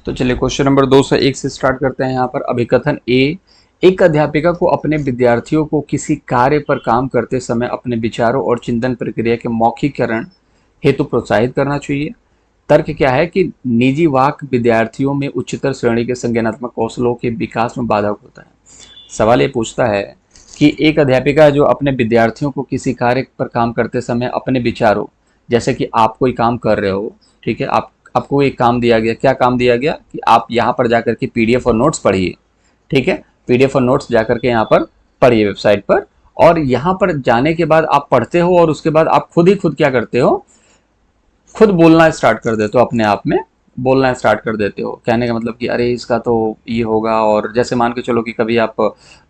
तो चलिए question number 201 से स्टार्ट करते हैं। यहाँ पर अभिकथन ए, एक अध्यापिका को अपने विद्यार्थियों को किसी कार्य पर काम करते समय अपने विचारों और चिंतन प्रक्रिया के मौखिकरण हेतु प्रोत्साहित करना चाहिए। तर्क क्या है कि निजी वाक विद्यार्थियों में उच्चतर श्रेणी के संज्ञानात्मक कौशलों के विकास में बाधक होता है। सवाल ये पूछता है कि एक अध्यापिका जो अपने विद्यार्थियों को किसी कार्य पर काम करते समय अपने विचारों, जैसे कि आप कोई काम कर रहे हो, ठीक है, आपको एक काम दिया गया, क्या काम दिया गया कि आप यहाँ पर जाकर के पीडीएफ और नोट्स पढ़िए, ठीक है, पीडीएफ और नोट्स जाकर के यहाँ पर पढ़िए वेबसाइट पर। और यहाँ पर जाने के बाद आप पढ़ते हो और उसके बाद आप खुद क्या करते हो, खुद बोलना स्टार्ट कर देते हो, अपने आप में बोलना स्टार्ट कर देते हो। कहने का मतलब कि अरे इसका तो ये होगा। और जैसे मान के चलो कि कभी आप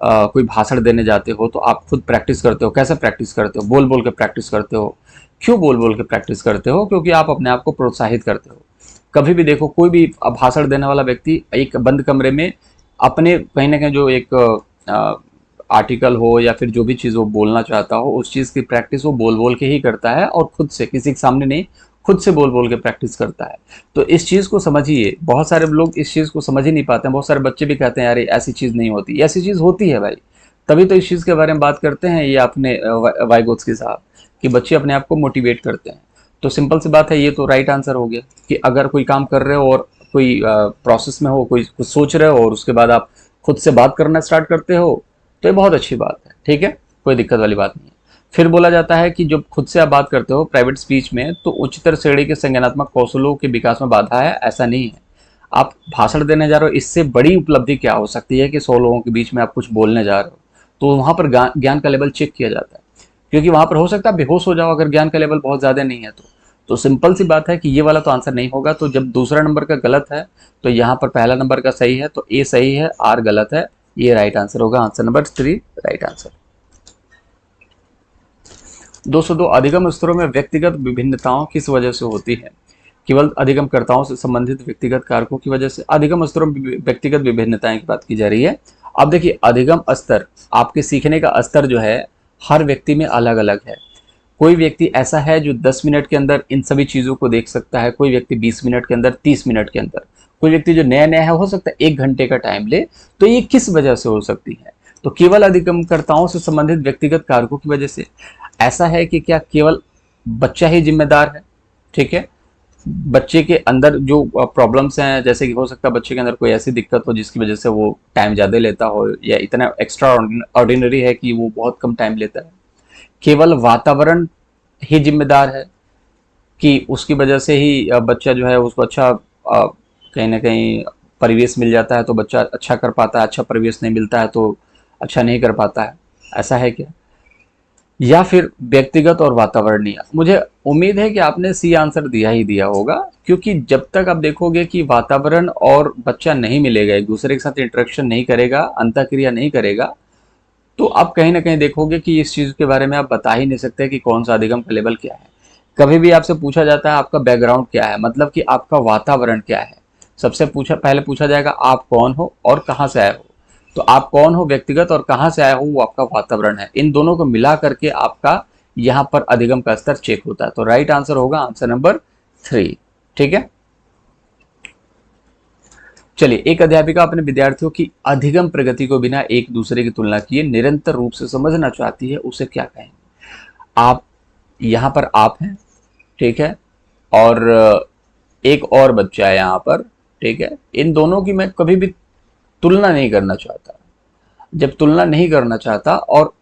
कोई भाषण देने जाते हो तो आप खुद प्रैक्टिस करते हो। कैसे प्रैक्टिस करते हो? बोल बोल के प्रैक्टिस करते हो। क्यों बोल बोल के प्रैक्टिस करते हो? क्योंकि आप अपने आप को प्रोत्साहित करते हो। कभी भी देखो, कोई भी भाषण देने वाला व्यक्ति एक बंद कमरे में अपने कहीं ना कहीं जो एक आर्टिकल हो या फिर जो भी चीज़ वो बोलना चाहता हो, उस चीज़ की प्रैक्टिस वो बोल बोल के ही करता है और खुद से, किसी के सामने नहीं, खुद से बोल बोल के प्रैक्टिस करता है। तो इस चीज़ को समझिए। बहुत सारे लोग इस चीज़ को समझ ही नहीं पाते हैं। बहुत सारे बच्चे भी कहते हैं यार ऐसी चीज़ नहीं होती। ऐसी चीज़ होती है भाई, तभी तो इस चीज़ के बारे में बात करते हैं ये अपने वाइगोत्स्की साहब, कि बच्चे अपने आप को मोटिवेट करते हैं। तो सिंपल सी बात है, ये तो राइट आंसर हो गया कि अगर कोई काम कर रहे हो और कोई प्रोसेस में हो, कोई कुछ सोच रहे हो और उसके बाद आप खुद से बात करना स्टार्ट करते हो, तो ये बहुत अच्छी बात है। ठीक है, कोई दिक्कत वाली बात नहीं है। फिर बोला जाता है कि जब खुद से आप बात करते हो प्राइवेट स्पीच में, तो उच्चतर श्रेणी के संज्ञानात्मक कौशलों के विकास में बाधा है, ऐसा नहीं है। आप भाषण देने जा रहे हो, इससे बड़ी उपलब्धि क्या हो सकती है कि 100 लोगों के बीच में आप कुछ बोलने जा रहे हो। तो वहां पर ज्ञान का लेवल चेक किया जाता है, क्योंकि वहां पर हो सकता है बेहोश हो जाओ अगर ज्ञान का लेवल बहुत ज्यादा नहीं है तो सिंपल सी बात है कि ये वाला तो आंसर नहीं होगा। तो जब दूसरा नंबर का गलत है तो यहाँ पर पहला नंबर का सही है, तो ए सही है, आर गलत है। ये राइट आंसर होगा, आंसर नंबर 3 राइट आंसर। 202, अधिगम स्तरों में व्यक्तिगत विभिन्नताओं किस वजह से होती है? केवल अधिगमकर्ताओं से संबंधित व्यक्तिगत कारकों की वजह से अधिगम स्तरों में व्यक्तिगत विभिन्नताएं की बात की जा रही है। अब देखिए, अधिगम स्तर, आपके सीखने का स्तर जो है हर व्यक्ति में अलग अलग है। कोई व्यक्ति ऐसा है जो 10 मिनट के अंदर इन सभी चीज़ों को देख सकता है, कोई व्यक्ति 20 मिनट के अंदर, 30 मिनट के अंदर, कोई व्यक्ति जो नया नया है हो सकता है 1 घंटे का टाइम ले। तो ये किस वजह से हो सकती है? तो केवल अधिगमकर्ताओं से संबंधित व्यक्तिगत कारकों की वजह से। ऐसा है कि क्या केवल बच्चा ही जिम्मेदार है? ठीक है, बच्चे के अंदर जो प्रॉब्लम्स हैं, जैसे कि हो सकता है बच्चे के अंदर कोई ऐसी दिक्कत हो जिसकी वजह से वो टाइम ज़्यादा लेता हो, या इतना एक्स्ट्रा ऑर्डिनरी है कि वो बहुत कम टाइम लेता है। केवल वातावरण ही जिम्मेदार है कि उसकी वजह से ही बच्चा जो है उसको अच्छा कहीं ना कहीं परिवेश मिल जाता है तो बच्चा अच्छा कर पाता है, अच्छा परिवेश नहीं मिलता है तो अच्छा नहीं कर पाता है। ऐसा है क्या? या फिर व्यक्तिगत और वातावरणीय? मुझे उम्मीद है कि आपने सी आंसर दिया ही दिया होगा, क्योंकि जब तक आप देखोगे कि वातावरण और बच्चा नहीं मिलेगा, एक दूसरे के साथ इंटरेक्शन नहीं करेगा, अंतःक्रिया नहीं करेगा, तो आप कहीं ना कहीं देखोगे कि इस चीज़ के बारे में आप बता ही नहीं सकते कि कौन सा अधिगम का लेवल क्या है। कभी भी आपसे पूछा जाता है आपका बैकग्राउंड क्या है, मतलब कि आपका वातावरण क्या है। सबसे पहले पूछा जाएगा आप कौन हो और कहाँ से आए हो। तो आप कौन हो व्यक्तिगत और कहाँ से आए हो वो आपका वातावरण है। इन दोनों को मिला करके आपका यहाँ पर अधिगम का स्तर चेक होता है। तो राइट आंसर होगा आंसर नंबर 3। ठीक है, चलिए, एक अध्यापिका अपने विद्यार्थियों की अधिगम प्रगति को बिना एक दूसरे की तुलना किए निरंतर रूप से समझना चाहती है, उसे क्या कहेंगे? आप, यहाँ पर आप हैं, ठीक है, और एक और बच्चा है यहाँ पर, ठीक है। इन दोनों की मैं कभी भी तुलना नहीं करना चाहता। जब तुलना नहीं करना चाहता और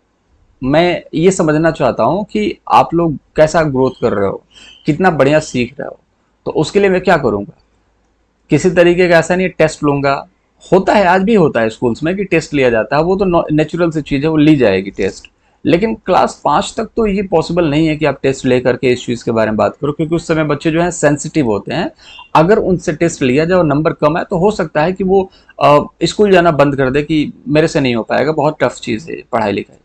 मैं ये समझना चाहता हूँ कि आप लोग कैसा ग्रोथ कर रहे हो, कितना बढ़िया सीख रहे हो, तो उसके लिए मैं क्या करूँगा? किसी तरीके का ऐसा नहीं टेस्ट लूंगा। होता है, आज भी होता है स्कूल्स में कि टेस्ट लिया जाता है, वो तो नेचुरल सी चीज़ है, वो ली जाएगी टेस्ट। लेकिन क्लास 5 तक तो ये पॉसिबल नहीं है कि आप टेस्ट ले करके इस चीज़ के बारे में बात करो, क्योंकि उस समय बच्चे जो हैं सेंसिटिव होते हैं। अगर उनसे टेस्ट लिया जाए और नंबर कम है तो हो सकता है कि वो स्कूल जाना बंद कर दे कि मेरे से नहीं हो पाएगा, बहुत टफ चीज़ है पढ़ाई लिखाई।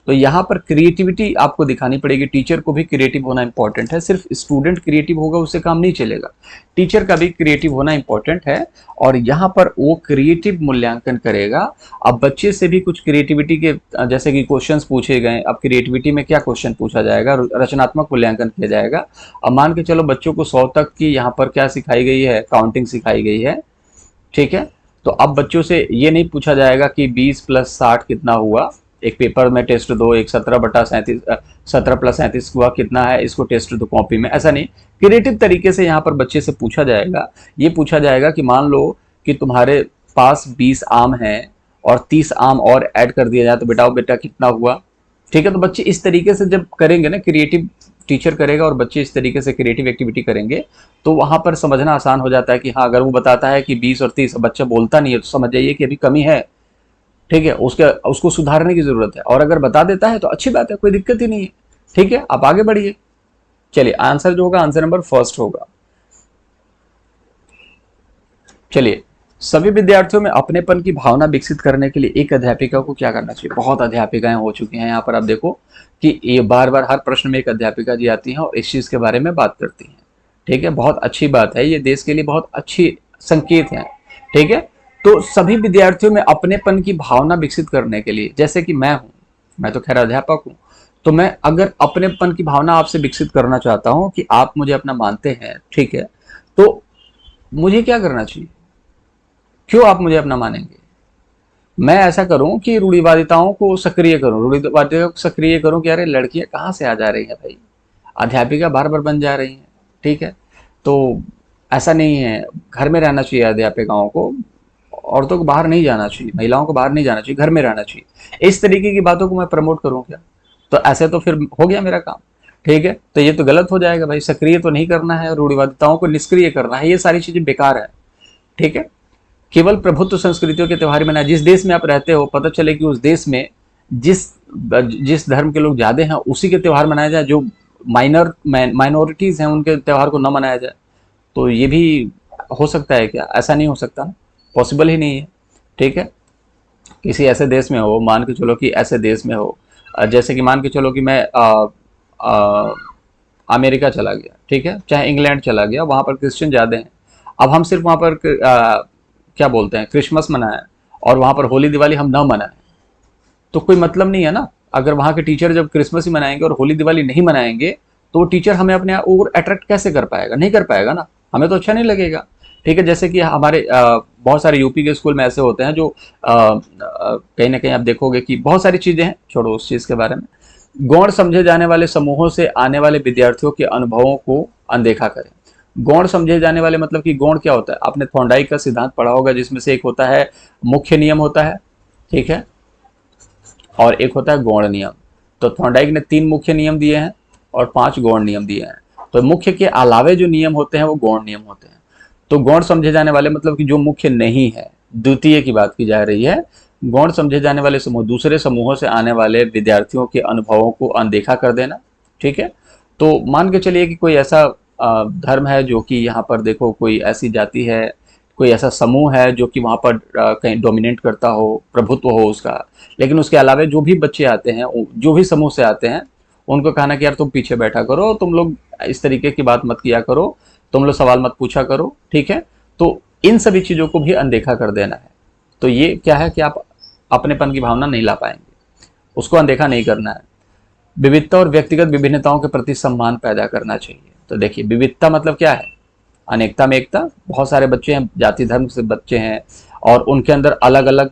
तो यहाँ पर क्रिएटिविटी आपको दिखानी पड़ेगी। टीचर को भी क्रिएटिव होना इंपॉर्टेंट है। सिर्फ स्टूडेंट क्रिएटिव होगा उससे काम नहीं चलेगा, टीचर का भी क्रिएटिव होना इंपॉर्टेंट है। और यहाँ पर वो क्रिएटिव मूल्यांकन करेगा। अब बच्चे से भी कुछ क्रिएटिविटी के जैसे कि क्वेश्चंस पूछे गए, अब क्रिएटिविटी में क्या क्वेश्चन पूछा जाएगा, रचनात्मक मूल्यांकन किया जाएगा। अब मान के चलो बच्चों को 100 तक की यहाँ पर क्या सिखाई गई है, काउंटिंग सिखाई गई है, ठीक है। तो अब बच्चों से ये नहीं पूछा जाएगा कि 20 + 60 कितना हुआ, एक पेपर में टेस्ट दो, एक 17/37 17 + 37 हुआ कितना है, इसको टेस्ट दो कॉपी में, ऐसा नहीं। क्रिएटिव तरीके से यहाँ पर बच्चे से पूछा जाएगा। ये पूछा जाएगा कि मान लो कि तुम्हारे पास 20 आम हैं और 30 आम और ऐड कर दिया जाए तो बेटा बेटा कितना हुआ। ठीक है। तो बच्चे इस तरीके से जब करेंगे ना, क्रिएटिव टीचर करेगा और बच्चे इस तरीके से क्रिएटिव एक्टिविटी करेंगे, तो वहां पर समझना आसान हो जाता है कि हाँ, अगर वो बताता है कि 20 और 30, बच्चा बोलता नहीं है तो समझ जाइए कि अभी कमी है। ठीक है, उसको सुधारने की जरूरत है। और अगर बता देता है तो अच्छी बात है, कोई दिक्कत ही नहीं है। ठीक है, आप आगे बढ़िए। चलिए, आंसर जो होगा, आंसर नंबर फर्स्ट होगा। चलिए, सभी विद्यार्थियों में अपनेपन की भावना विकसित करने के लिए एक अध्यापिका को क्या करना चाहिए। बहुत अध्यापिकाएं हो चुकी हैं यहाँ पर, आप देखो कि ये बार बार हर प्रश्न में एक अध्यापिका जी आती हैं और इस चीज के बारे में बात करती हैं। ठीक है, बहुत अच्छी बात है, ये देश के लिए बहुत अच्छी संकेत है। ठीक है। तो सभी विद्यार्थियों में अपनेपन की भावना विकसित करने के लिए, जैसे कि मैं हूं, मैं तो खैर अध्यापक हूं, तो मैं अगर अपनेपन की भावना आपसे विकसित करना चाहता हूं कि आप मुझे अपना मानते हैं, ठीक है, तो मुझे क्या करना चाहिए, क्यों आप मुझे अपना मानेंगे। मैं ऐसा करूं कि रूढ़िवादिताओं को सक्रिय करूं, रूढ़िवादिताओं को सक्रिय करूं कि अरे लड़कियां कहाँ से आ जा रही हैं भाई, अध्यापिका बार बार बन जा रही हैं। ठीक है। तो ऐसा नहीं है, घर में रहना चाहिए अध्यापिकाओं को, औरतों को बाहर नहीं जाना चाहिए, महिलाओं को बाहर नहीं जाना चाहिए, घर में रहना चाहिए। इस तरीके की बातों को मैं प्रमोट करूं क्या, तो ऐसे तो फिर हो गया मेरा काम। ठीक है। तो ये तो गलत हो जाएगा भाई, सक्रिय तो नहीं करना है, रूढ़िवादिताओं को निष्क्रिय करना है, ये सारी चीजें बेकार है। ठीक है। केवल प्रभुत्व संस्कृतियों के त्योहार मनाए, जिस देश में आप रहते हो पता चले कि उस देश में जिस जिस धर्म के लोग ज्यादा हैं उसी के त्योहार मनाया जाए, जो माइनॉरिटीज हैं उनके त्योहार को न मनाया जाए, तो ये भी हो सकता है क्या, ऐसा नहीं हो सकता ना, पॉसिबल ही नहीं है। ठीक है। किसी ऐसे देश में हो, मान के चलो कि ऐसे देश में हो, जैसे कि मान के चलो कि मैं आ, अमेरिका चला गया, ठीक है, चाहे इंग्लैंड चला गया, वहां पर क्रिश्चियन ज्यादा हैं। अब हम सिर्फ वहां पर क्या बोलते हैं, क्रिसमस मनाएं और वहां पर होली दिवाली हम ना मनाएं, तो कोई मतलब नहीं है ना। अगर वहां के टीचर जब क्रिसमस ही मनाएंगे और होली दिवाली नहीं मनाएंगे, तो वो टीचर हमें अपने और अट्रैक्ट कैसे कर पाएगा, नहीं कर पाएगा ना, हमें तो अच्छा नहीं लगेगा। ठीक है। जैसे कि हमारे बहुत सारे यूपी के स्कूल में ऐसे होते हैं जो कहीं ना कहीं आप देखोगे कि बहुत सारी चीजें हैं, छोड़ो उस चीज के बारे में। गौण समझे जाने वाले समूहों से आने वाले विद्यार्थियों के अनुभवों को अनदेखा करें। गौण समझे जाने वाले मतलब कि गौण क्या होता है, आपने थॉर्नडाइक का सिद्धांत पढ़ा होगा, जिसमें से एक होता है मुख्य नियम होता है, ठीक है, और एक होता है गौण नियम। तो थॉर्नडाइक ने 3 मुख्य नियम दिए हैं और 5 गौण नियम दिए हैं। तो मुख्य के अलावे जो नियम होते हैं वो गौण नियम होते हैं। तो गौण समझे जाने वाले मतलब कि जो मुख्य नहीं है, द्वितीय की बात की जा रही है। गौण समझे जाने वाले समूह, दूसरे समूहों से आने वाले विद्यार्थियों के अनुभवों को अनदेखा कर देना। ठीक है। तो मान के चलिए कि कोई ऐसा धर्म है जो कि यहाँ पर देखो कोई ऐसी जाति है, कोई ऐसा समूह है जो कि वहाँ पर कहीं डोमिनेट करता हो, प्रभुत्व हो उसका, लेकिन उसके अलावा जो भी बच्चे आते हैं, जो भी समूह से आते हैं, उनको कहना कि यार तुम पीछे बैठा करो, तुम लोग इस तरीके की बात मत किया करो, तुम लोग सवाल मत पूछा करो। ठीक है। तो इन सभी चीजों को भी अनदेखा कर देना है। तो ये क्या है कि आप अपनेपन की भावना नहीं ला पाएंगे, उसको अनदेखा नहीं करना है। विविधता और व्यक्तिगत विभिन्नताओं के प्रति सम्मान पैदा करना चाहिए। तो देखिए, विविधता मतलब क्या है, अनेकता में एकता। बहुत सारे बच्चे हैं, जाति धर्म से बच्चे हैं और उनके अंदर अलग अलग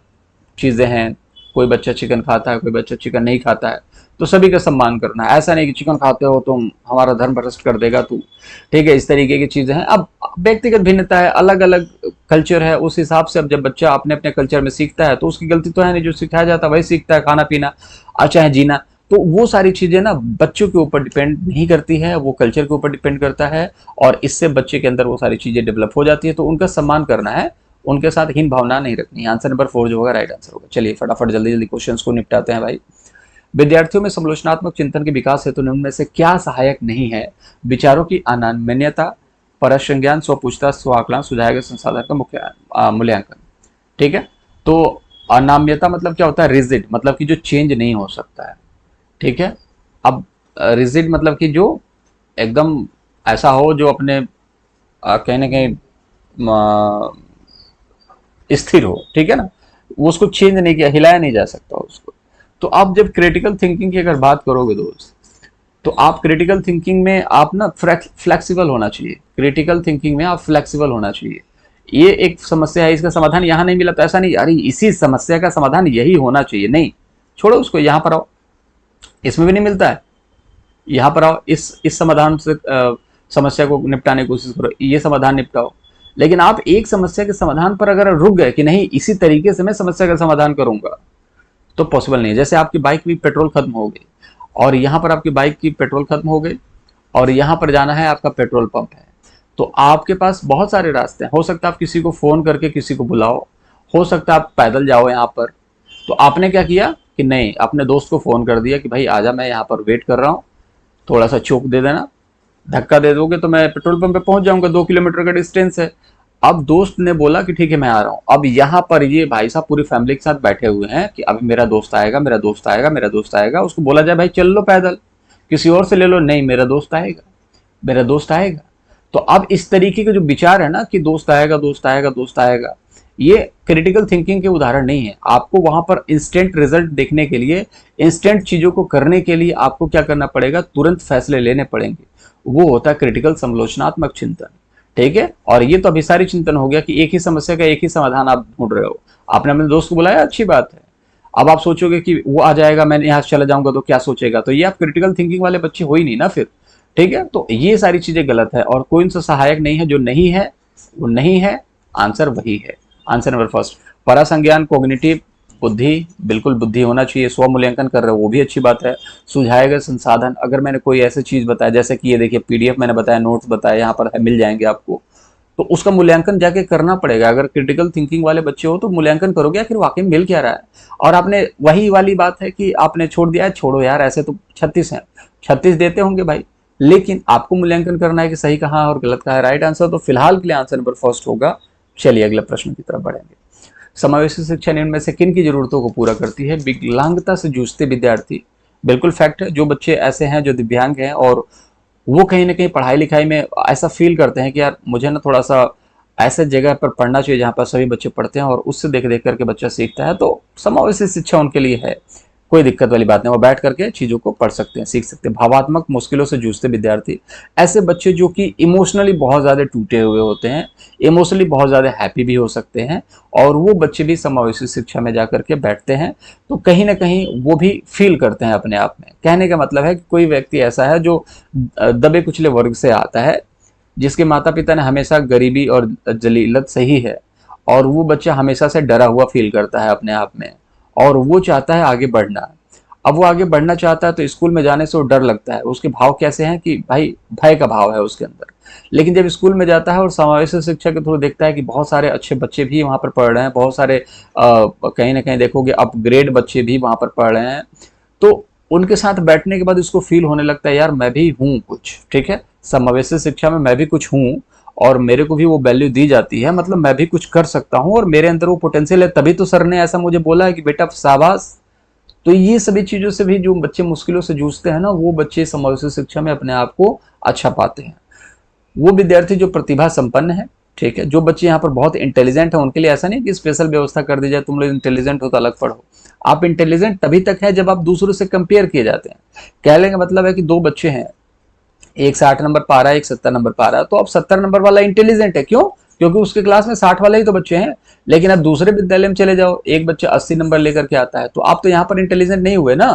चीजें हैं, कोई बच्चा चिकन खाता है, कोई बच्चा चिकन नहीं खाता है, तो सभी का सम्मान करना है। ऐसा नहीं कि चिकन खाते हो तुम हमारा धर्म भ्रष्ट कर देगा तू। ठीक है, इस तरीके की चीजें हैं। अब व्यक्तिगत भिन्नता है, अलग अलग कल्चर है, उस हिसाब से अब जब बच्चा अपने अपने कल्चर में सीखता है तो उसकी गलती तो है नहीं, जो सिखाया जाता है वही सीखता है, खाना पीना चाहे जीना। तो वो सारी चीजें ना बच्चों के ऊपर डिपेंड नहीं करती है, वो कल्चर के ऊपर डिपेंड करता है, और इससे बच्चे के अंदर वो सारी चीजें डेवलप हो जाती है। तो उनका सम्मान करना है, उनके साथ हीन भावना नहीं रखनी। आंसर नंबर 4 जो होगा राइट आंसर होगा। चलिए फटाफट जल्दी जल्दी क्वेश्चंस को निपटाते हैं भाई। विद्यार्थियों में समालोचनात्मक चिंतन के विकास हेतु निम्न में से क्या सहायक नहीं है। विचारों की अनान्यता, परसंज्ञान, स्व पूछताछ, स्व आकलन, सुझाए गए संसाधन का मुख्य मूल्यांकन। ठीक है। तो अनाम्यता मतलब क्या होता है, रिजिड, मतलब कि जो चेंज नहीं हो सकता है। ठीक है। अब रिजिड मतलब कि जो एकदम ऐसा हो जो अपने कहीं ना कहीं स्थिर हो। ठीक है ना, वो उसको चेंज नहीं किया, हिलाया नहीं जा सकता उसको। तो आप जब क्रिटिकल थिंकिंग की अगर बात करोगे दोस्त, तो आप क्रिटिकल थिंकिंग में आप ना फ्लेक्सिबल होना चाहिए। क्रिटिकल थिंकिंग में आप फ्लेक्सिबल होना चाहिए। ये एक समस्या है, इसका समाधान यहाँ नहीं मिला तो ऐसा नहीं अरे इसी समस्या का समाधान यही होना चाहिए, नहीं, छोड़ो उसको, यहाँ पर आओ, इसमें भी नहीं मिलता है, यहाँ पर आओ, इस समाधान से समस्या को निपटाने की कोशिश करो, ये समाधान निपटाओ। लेकिन आप एक समस्या के समाधान पर अगर रुक गए कि नहीं इसी तरीके से मैं समस्या का समाधान करूंगा, तो पॉसिबल नहीं है। जैसे आपकी बाइक की पेट्रोल खत्म हो गई और यहाँ पर आपकी बाइक की पेट्रोल खत्म हो गई और यहाँ पर जाना है आपका पेट्रोल पंप है, तो आपके पास बहुत सारे रास्ते हैं। हो सकता है आप किसी को फोन करके किसी को बुलाओ, हो सकता है आप पैदल जाओ यहाँ पर। तो आपने क्या किया कि नहीं, अपने दोस्त को फोन कर दिया कि भाई आजा, मैं यहाँ पर वेट कर रहा हूँ, थोड़ा सा चौक दे देना, धक्का दे दोगे तो मैं पेट्रोल पंप पे पहुंच जाऊंगा, 2 किलोमीटर का डिस्टेंस है। अब दोस्त ने बोला कि ठीक है मैं आ रहा हूँ। अब यहाँ पर ये भाई साहब पूरी फैमिली के साथ बैठे हुए हैं कि अभी मेरा दोस्त आएगा, मेरा दोस्त आएगा, मेरा दोस्त आएगा। उसको बोला जाए भाई चल लो पैदल, किसी और से ले लो, नहीं मेरा दोस्त आएगा, मेरा दोस्त आएगा। तो अब इस तरीके के जो विचार है ना कि दोस्त आएगा, दोस्त आएगा, दोस्त आएगा, ये क्रिटिकल थिंकिंग के उदाहरण नहीं है। आपको वहां पर इंस्टेंट रिजल्ट देखने के लिए, इंस्टेंट चीजों को करने के लिए आपको क्या करना पड़ेगा, तुरंत फैसले लेने पड़ेंगे। वो होता है क्रिटिकल समालोचनात्मक चिंतन, ठीक है। और ये तो अभिसारी चिंतन हो गया कि एक ही समस्या का एक ही समाधान आप ढूंढ रहे हो। आपने अपने दोस्त को बुलाया, अच्छी बात है। अब आप सोचोगे कि वो आ जाएगा, मैं यहाँ से चला जाऊंगा तो क्या सोचेगा, तो ये आप क्रिटिकल थिंकिंग वाले बच्चे हो ही नहीं ना फिर, ठीक है। तो ये सारी चीजें गलत है और कोई उनसे सहायक नहीं है। जो नहीं है वो नहीं है, आंसर वही है। आंसर नंबर फर्स्ट, परासंज्ञान कोग्निटिव बुद्धि, बिल्कुल बुद्धि होना चाहिए। स्व मूल्यांकन कर रहे हो वो भी अच्छी बात है। सुझाए गए संसाधन, अगर मैंने कोई ऐसी चीज बताया जैसे कि ये देखिए पीडीएफ मैंने बताया, नोट्स बताया, यहाँ पर मिल जाएंगे आपको, तो उसका मूल्यांकन जाके करना पड़ेगा। अगर क्रिटिकल थिंकिंग वाले बच्चे हो तो मूल्यांकन करोगे आखिर वाकई मिल क्या रहा है। और आपने वही वाली बात है कि आपने छोड़ दिया है, छोड़ो यार, ऐसे तो 36 हैं, 36 देते होंगे भाई, लेकिन आपको मूल्यांकन करना है कि सही कहाँ और गलत कहाँ है, राइट आंसर। तो फिलहाल के लिए आंसर नंबर फर्स्ट होगा। चलिए अगले प्रश्न की तरफ बढ़ेंगे। समावेशी शिक्षा निम्न में से किन की जरूरतों को पूरा करती है? विकलांगता से जूझते विद्यार्थी, बिल्कुल फैक्ट है। जो बच्चे ऐसे हैं जो दिव्यांग हैं और वो कहीं ना कहीं पढ़ाई लिखाई में ऐसा फील करते हैं कि यार मुझे ना थोड़ा सा ऐसे जगह पर पढ़ना चाहिए जहाँ पर सभी बच्चे पढ़ते हैं और उससे देख देख करके बच्चा सीखता है, तो समावेशी शिक्षा उनके लिए है। कोई दिक्कत वाली बात नहीं, वो बैठ करके चीजों को पढ़ सकते हैं, सीख सकते हैं। भावात्मक मुश्किलों से जूझते विद्यार्थी, ऐसे बच्चे जो कि इमोशनली बहुत ज्यादा टूटे हुए होते हैं, इमोशनली बहुत ज्यादा हैप्पी भी हो सकते हैं, और वो बच्चे भी समावेशी शिक्षा में जाकर के बैठते हैं, तो कहीं ना कहीं वो भी फील करते हैं अपने आप में। कहने का मतलब है कि कोई व्यक्ति ऐसा है जो दबे कुचले वर्ग से आता है, जिसके माता पिता ने हमेशा गरीबी और जलीलत सही है, और वो बच्चा हमेशा से डरा हुआ फील करता है अपने आप में, और वो चाहता है आगे बढ़ना। अब वो आगे बढ़ना चाहता है तो स्कूल में जाने से वो डर लगता है। उसके भाव कैसे हैं कि भाई भय का भाव है उसके अंदर। लेकिन जब स्कूल में जाता है और समावेशी शिक्षा के थ्रू देखता है कि बहुत सारे अच्छे बच्चे भी वहाँ पर पढ़ रहे हैं, बहुत सारे कहीं ना कहीं देखोगे अपग्रेड बच्चे भी वहाँ पर पढ़ रहे हैं, तो उनके साथ बैठने के बाद उसको फील होने लगता है यार मैं भी हूँ कुछ, ठीक है, समावेशी शिक्षा में मैं भी कुछ हूँ और मेरे को भी वो वैल्यू दी जाती है, मतलब मैं भी कुछ कर सकता हूँ और मेरे अंदर वो पोटेंशियल है, तभी तो सर ने ऐसा मुझे बोला है कि बेटा शाबाश। तो ये सभी चीजों से भी जो बच्चे मुश्किलों से जूझते हैं ना, वो बच्चे समावेशी शिक्षा में अपने आप को अच्छा पाते हैं। वो विद्यार्थी जो प्रतिभा संपन्न है, ठीक है, जो बच्चे यहाँ पर बहुत इंटेलिजेंट है, उनके लिए ऐसा नहीं कि स्पेशल व्यवस्था कर दी जाए, तुम लोग इंटेलिजेंट हो तो अलग पढ़ो। आप इंटेलिजेंट तभी तक है जब आप दूसरों से कंपेयर किए जाते हैं। कहने का मतलब है कि दो बच्चे हैं, एक 60 नंबर पा रहा है, एक 70 नंबर पा रहा है, तो अब 70 नंबर वाला इंटेलिजेंट है, क्यों? क्योंकि उसके क्लास में 60 वाले ही तो बच्चे हैं। लेकिन अब दूसरे विद्यालय में चले जाओ, एक बच्चा 80 नंबर लेकर के आता है, तो आप तो यहाँ पर इंटेलिजेंट नहीं हुए ना।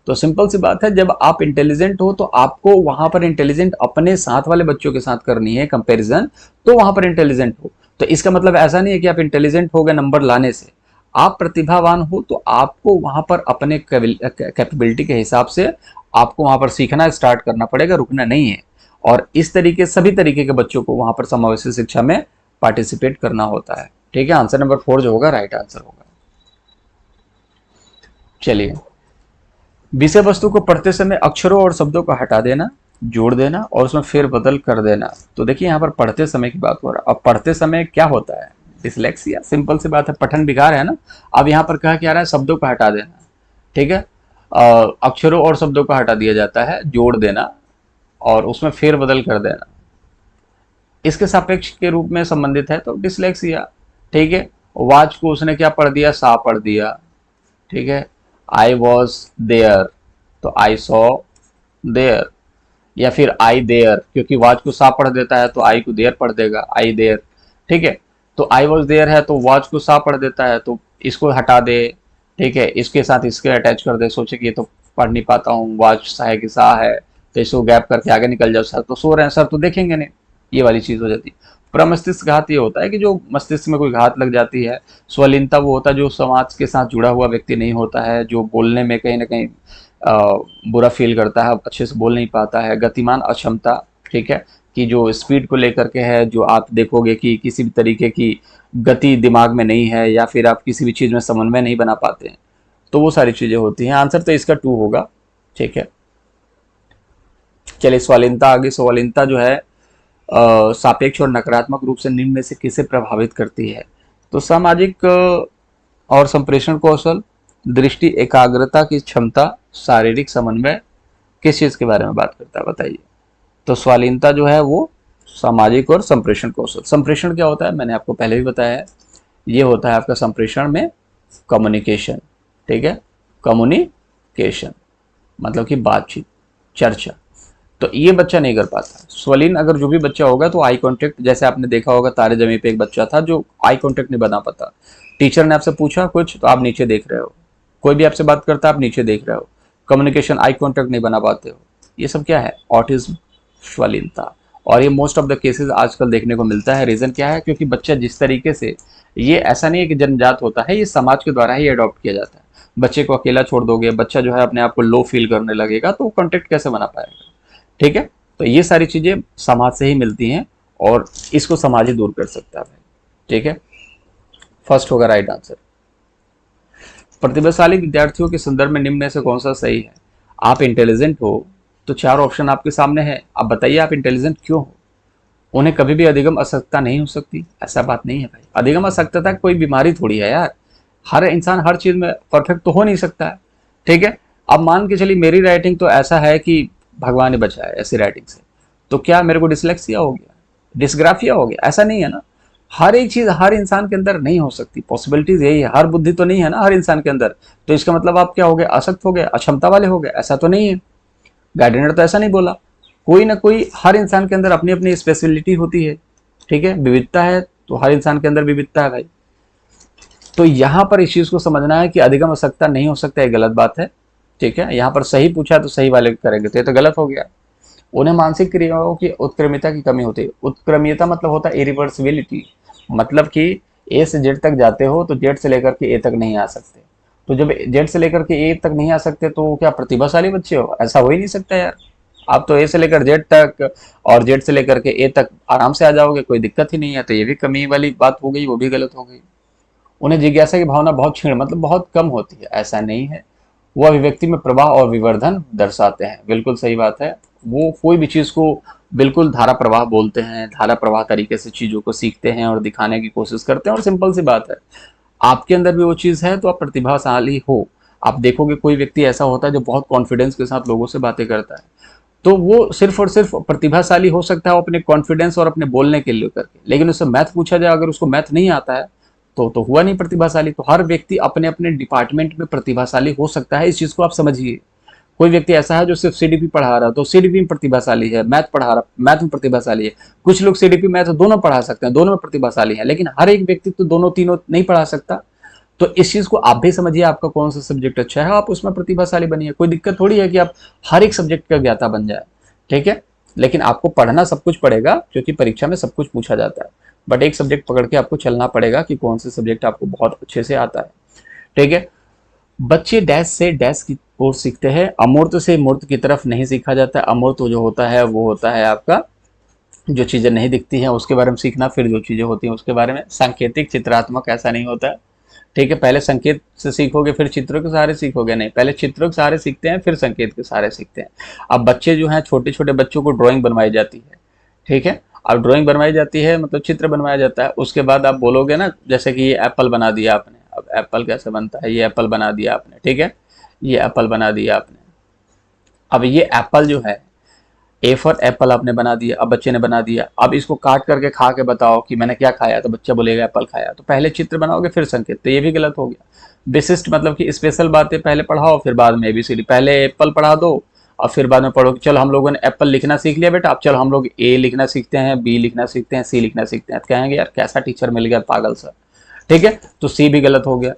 तो सिंपल सी बात है, जब आप इंटेलिजेंट हो तो आपको वहां पर इंटेलिजेंट अपने साथ वाले बच्चों के साथ करनी है कंपेरिजन, तो वहां पर इंटेलिजेंट हो। तो इसका मतलब ऐसा नहीं है कि आप इंटेलिजेंट हो गए नंबर लाने से। आप प्रतिभावान हो तो आपको वहां पर अपने कैपेबिलिटी के हिसाब से आपको वहां पर सीखना स्टार्ट करना पड़ेगा, रुकना नहीं है। और इस तरीके सभी तरीके के बच्चों को वहां पर समावेशी शिक्षा में पार्टिसिपेट करना होता है, ठीक है। आंसर नंबर 4 जो होगा राइट आंसर होगा। चलिए, विषय वस्तु को पढ़ते समय अक्षरों और शब्दों को हटा देना, जोड़ देना और उसमें फेर बदल कर देना। तो देखिए यहाँ पर पढ़ते समय की बात हो रहा है। अब पढ़ते समय क्या होता है, डिसलेक्सिया, सिंपल सी बात है, पठन विकार है ना। अब यहाँ पर कहा क्या रहा है, शब्दों को हटा देना, ठीक है, अक्षरों और शब्दों को हटा दिया जाता है, जोड़ देना और उसमें फेर बदल कर देना, इसके सापेक्ष के रूप में संबंधित है, तो डिसलेक्सिया, ठीक है। वाच को उसने क्या पढ़ दिया, सा पढ़ दिया, ठीक है। आई वॉज देयर तो आई सॉ देयर, या फिर आई देयर, क्योंकि वाच को सा पढ़ देता है तो आई को देयर पढ़ देगा, आई देयर, ठीक है। तो आई वॉज देयर है तो वॉच को सा पढ़ देता है, तो इसको हटा दे, ठीक है, इसके साथ इसके अटैच कर दे, सोचे कि ये तो पढ़ नहीं पाता हूँ, वॉच सा है कि सा है, तो इसको गैप करके आगे निकल जाओ, सर तो सो रहे हैं, सर तो देखेंगे नहीं, ये वाली चीज हो जाती है। प्रमस्तिष्क घात ये होता है कि जो मस्तिष्क में कोई घात लग जाती है। स्वलीनता वो होता है जो समाज के साथ जुड़ा हुआ व्यक्ति नहीं होता है, जो बोलने में कहीं ना कहीं बुरा फील करता है, अच्छे से बोल नहीं पाता है। गतिमान अक्षमता, ठीक है, कि जो स्पीड को लेकर के है, जो आप देखोगे कि किसी भी तरीके की गति दिमाग में नहीं है, या फिर आप किसी भी चीज में समन्वय नहीं बना पाते हैं, तो वो सारी चीजें होती हैं। आंसर तो इसका 2 होगा, ठीक है। चलिए स्वालीनता आगे। स्वालीनता जो है सापेक्ष और नकारात्मक रूप से निम्न में से किसे प्रभावित करती है? तो सामाजिक और संप्रेषण कौशल, दृष्टि एकाग्रता की क्षमता, शारीरिक समन्वय, किस चीज के बारे में बात करता है बताइए? तो स्वालीनता जो है वो सामाजिक और संप्रेषण कौशल। संप्रेषण क्या होता है मैंने आपको पहले भी बताया है, ये होता है आपका संप्रेषण में कम्युनिकेशन, ठीक है, कम्युनिकेशन मतलब कि बातचीत, चर्चा। तो ये बच्चा नहीं कर पाता। स्वलीन अगर जो भी बच्चा होगा तो आई कांटेक्ट, जैसे आपने देखा होगा तारे जमी पे एक बच्चा था जो आई कांटेक्ट नहीं बना पाता। टीचर ने आपसे पूछा कुछ तो आप नीचे देख रहे हो, कोई भी आपसे बात करता है आप नीचे देख रहे हो, कम्युनिकेशन आई कांटेक्ट नहीं बना पाते हो। ये सब क्या है? ऑटिज्म, स्वलीनता। और ये मोस्ट ऑफ द केसेस आजकल देखने को मिलता है। रीजन क्या है? क्योंकि बच्चा जिस तरीके से, ये ऐसा नहीं है कि जन्मजात होता है, ये समाज के द्वारा ही अडॉप्ट किया जाता है। बच्चे को अकेला छोड़ दोगे, बच्चा जो है अपने आप को लो फील करने लगेगा, तो कॉन्टेक्ट कैसे बना पाएगा? ठीक है, तो ये सारी चीजें समाज से ही मिलती हैं और इसको समाज ही दूर कर सकता है। ठीक है, फर्स्ट होगा राइट आंसर। प्रतिभाशाली विद्यार्थियों के संदर्भ में निम्न में से कौन सा सही है? आप इंटेलिजेंट हो तो 4 ऑप्शन आपके सामने है, आप बताइए आप इंटेलिजेंट क्यों हो? उन्हें कभी भी अधिगम असक्तता नहीं हो सकती, ऐसा बात नहीं है भाई। अधिगम असक्तता कोई बीमारी थोड़ी है यार, हर इंसान हर चीज में परफेक्ट तो हो नहीं सकता है। ठीक है, अब मान के चलिए मेरी राइटिंग तो ऐसा है कि भगवान ने बचाया ऐसी राइटिंग से, तो क्या मेरे को डिसलेक्सिया हो गया, डिस्ग्राफिया हो गया? ऐसा नहीं है ना। हर एक चीज हर इंसान के अंदर नहीं हो सकती, पॉसिबिलिटीज यही है। हर बुद्धि तो नहीं है ना हर इंसान के अंदर, तो इसका मतलब आप क्या हो गए? असक्त हो गए, अक्षमता वाले हो गए? ऐसा तो नहीं है, गार्डनर तो ऐसा नहीं बोला। कोई ना कोई, हर इंसान के अंदर अपनी अपनी स्पेशलिटी होती है, ठीक है, विविधता है, तो हर इंसान के अंदर विविधता है भाई। तो यहाँ पर इस चीज को समझना है कि अधिगम असक्ता नहीं हो सकता, ये गलत बात है। ठीक है, यहाँ पर सही पूछा तो सही वाले करेंगे, तो ये तो गलत हो गया। उन्हें मानसिक क्रियाओं की उत्क्रमिता की कमी होती है। उत्क्रमिता मतलब होता है इरिवर्सिबिलिटी, मतलब कि ए से जेड तक जाते हो तो जेड से लेकर के ए तक नहीं आ सकते। तो जब जेड से लेकर के ए तक नहीं आ सकते तो क्या प्रतिभाशाली बच्चे हो? ऐसा हो ही नहीं सकता यार। आप तो ए से लेकर जेड तक और जेड से लेकर के ए तक आराम से आ जाओगे, कोई दिक्कत ही नहीं है। तो ये भी कमी वाली बात हो गई, वो भी गलत हो गई। उन्हें जिज्ञासा की भावना बहुत क्षीण मतलब बहुत कम होती है, ऐसा नहीं है। वो अभिव्यक्ति में प्रवाह और विवर्धन दर्शाते हैं, बिल्कुल सही बात है। वो कोई भी चीज को बिल्कुल धारा प्रवाह बोलते हैं, धारा प्रवाह तरीके से चीजों को सीखते हैं और दिखाने की कोशिश करते हैं। और सिंपल सी बात है, आपके अंदर भी वो चीज है तो आप प्रतिभाशाली हो। आप देखोगे कोई व्यक्ति ऐसा होता है जो बहुत कॉन्फिडेंस के साथ लोगों से बातें करता है, तो वो सिर्फ और सिर्फ प्रतिभाशाली हो सकता है अपने कॉन्फिडेंस और अपने बोलने के लिए करके। लेकिन उससे मैथ पूछा जाए, अगर उसको मैथ नहीं आता है तो हुआ नहीं प्रतिभाशाली। तो हर व्यक्ति अपने अपने डिपार्टमेंट में प्रतिभाशाली हो सकता है, इस चीज को आप समझिए। कोई व्यक्ति ऐसा है जो सिर्फ सीडीपी पढ़ा रहा है तो सीडीपी में प्रतिभाशाली है, मैथ पढ़ा रहा मैथ में प्रतिभाशाली है। कुछ लोग सीडीपी मैथ दोनों पढ़ा सकते हैं, दोनों में प्रतिभाशाली है, लेकिन हर एक व्यक्ति तो दोनों तीनों नहीं पढ़ा सकता। तो इस चीज को आप भी समझिए, आपका कौन सा सब्जेक्ट अच्छा है, आप उसमें प्रतिभाशाली बनिए। कोई दिक्कत थोड़ी है कि आप हर एक सब्जेक्ट का ज्ञाता बन जाए, ठीक है। लेकिन आपको पढ़ना सब कुछ पड़ेगा, क्योंकि परीक्षा में सब कुछ पूछा जाता है। बट एक सब्जेक्ट पकड़ के आपको चलना पड़ेगा कि कौन से सब्जेक्ट आपको बहुत अच्छे से आता है, ठीक है। बच्चे डैश से डैश की ओर सीखते हैं, अमूर्त से मूर्त की तरफ नहीं सीखा जाता है। अमूर्त जो होता है वो होता है आपका जो चीजें नहीं दिखती हैं उसके बारे में सीखना, फिर जो चीजें होती हैं उसके बारे में। सांकेतिक चित्रात्मक ऐसा नहीं होता है, ठीक है। पहले संकेत से सीखोगे फिर चित्रों के सहारे सीखोगे, नहीं, पहले चित्रों के सहारे सीखते हैं फिर संकेत के सहारे सीखते हैं। अब बच्चे जो हैं, छोटे छोटे बच्चों को ड्राइंग बनवाई जाती है, ठीक है। अब ड्राइंग बनवाई जाती है मतलब चित्र बनवाया जाता है। उसके बाद आप बोलोगे ना, जैसे कि ये एप्पल बना दिया आपने, अब एप्पल कैसे बनता है, ये एप्पल बना दिया आपने, ठीक है, ये एप्पल बना दिया आपने। अब ये एप्पल जो है, ए फॉर एप्पल आपने बना दिया, अब बच्चे ने बना दिया। अब इसको काट करके खा के बताओ कि मैंने क्या खाया, तो बच्चा बोलेगा एप्पल खाया। तो पहले चित्र बनाओगे फिर संकेत, तो ये भी गलत हो गया। विशिष्ट मतलब कि स्पेशल बातें पहले पढ़ाओ फिर बाद में एबीसीडी। पहले एप्पल पढ़ा दो और फिर बाद में पढ़ो कि चलो हम लोगों ने एप्पल लिखना सीख लिया बेटा, अब चलो हम लोग ए लिखना सीखते हैं, बी लिखना सीखते हैं, सी लिखना सीखते हैं। तो कहेंगे यार कैसा टीचर मिल गया पागल सा। ठीक है, तो सी भी गलत हो गया।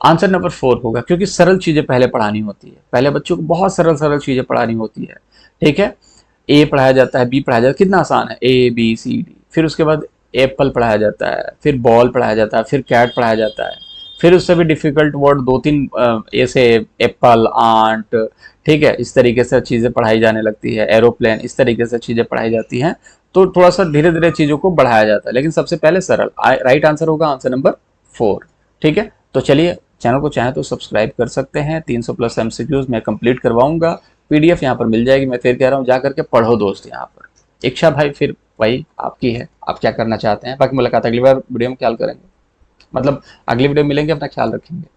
आंसर नंबर 4 होगा, क्योंकि सरल चीजें पहले पढ़ानी होती है, पहले बच्चों को बहुत सरल सरल चीजें पढ़ानी होती है। ठीक है, ए पढ़ाया जाता है, बी पढ़ाया जाता है, कितना आसान है, ए बी सी डी। फिर उसके बाद एप्पल पढ़ाया जाता है, फिर बॉल पढ़ाया जाता है, फिर कैट पढ़ाया जाता है। फिर उससे भी डिफिकल्ट वर्ड दो तीन ऐसे एप्पल, आंट, ठीक है, इस तरीके से चीजें पढ़ाई जाने लगती है, एरोप्लेन, इस तरीके से चीजें पढ़ाई जाती हैं। तो थोड़ा सा धीरे धीरे चीजों को बढ़ाया जाता है, लेकिन सबसे पहले सरल। राइट आंसर होगा आंसर नंबर 4। ठीक है, तो चलिए चैनल को चाहे तो सब्सक्राइब कर सकते हैं। 300 प्लस एमसीक्यूज मैं कंप्लीट करवाऊंगा, पीडीएफ यहाँ पर मिल जाएगी। मैं फिर कह रहा हूँ जा करके पढ़ो दोस्त यहाँ पर। इच्छा भाई फिर वही आपकी है, आप क्या करना चाहते हैं। बाकी मुलाकात अगली बार वीडियो में ख्याल करेंगे, मतलब अगली वीडियो में मिलेंगे, अपना ख्याल रखेंगे।